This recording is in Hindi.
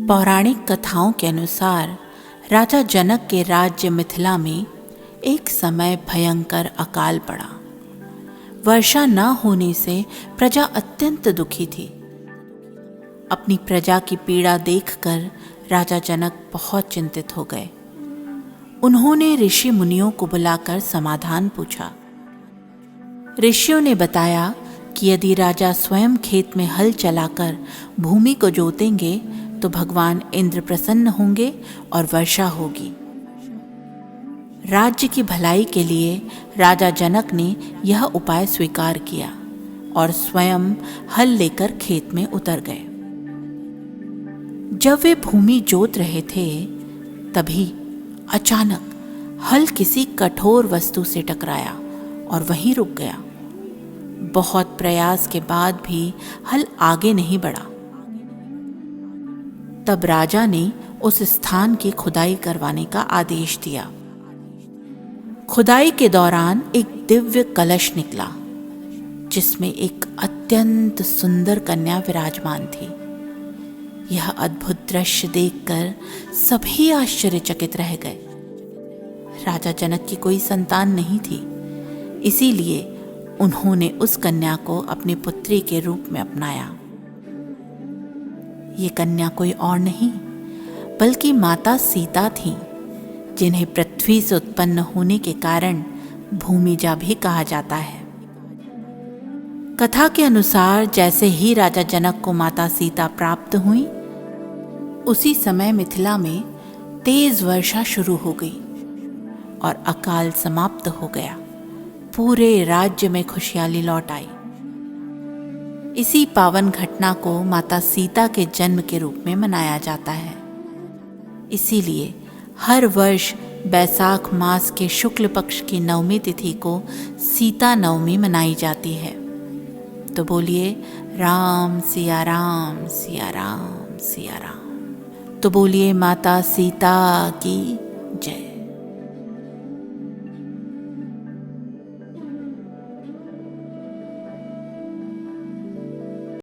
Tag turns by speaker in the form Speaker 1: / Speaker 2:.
Speaker 1: पौराणिक कथाओं के अनुसार राजा जनक के राज्य मिथिला में एक समय भयंकर अकाल पड़ा। वर्षा न होने से प्रजा अत्यंत दुखी थी। अपनी प्रजा की पीड़ा देखकर राजा जनक बहुत चिंतित हो गए। उन्होंने ऋषि मुनियों को बुलाकर समाधान पूछा। ऋषियों ने बताया कि यदि राजा स्वयं खेत में हल चलाकर भूमि को जोतेंगे तो भगवान इंद्र प्रसन्न होंगे और वर्षा होगी। राज्य की भलाई के लिए राजा जनक ने यह उपाय स्वीकार किया और स्वयं हल लेकर खेत में उतर गए। जब वे भूमि जोत रहे थे तभी अचानक हल किसी कठोर वस्तु से टकराया और वहीं रुक गया। बहुत प्रयास के बाद भी हल आगे नहीं बढ़ा। तब राजा ने उस स्थान की खुदाई करवाने का आदेश दिया। खुदाई के दौरान एक दिव्य कलश निकला जिसमें एक अत्यंत सुंदर कन्या विराजमान थी। यह अद्भुत दृश्य देखकर सभी आश्चर्यचकित रह गए। राजा जनक की कोई संतान नहीं थी, इसीलिए उन्होंने उस कन्या को अपनी पुत्री के रूप में अपनाया। ये कन्या कोई और नहीं बल्कि माता सीता थीं, जिन्हें पृथ्वी से उत्पन्न होने के कारण भूमिजा भी कहा जाता है। कथा के अनुसार जैसे ही राजा जनक को माता सीता प्राप्त हुई, उसी समय मिथिला में तेज वर्षा शुरू हो गई और अकाल समाप्त हो गया। पूरे राज्य में खुशहाली लौट आई। इसी पावन घटना को माता सीता के जन्म के रूप में मनाया जाता है। इसीलिए हर वर्ष बैसाख मास के शुक्ल पक्ष की नवमी तिथि को सीता नवमी मनाई जाती है। तो बोलिए राम सिया राम सिया राम सिया राम। तो बोलिए माता सीता की जय।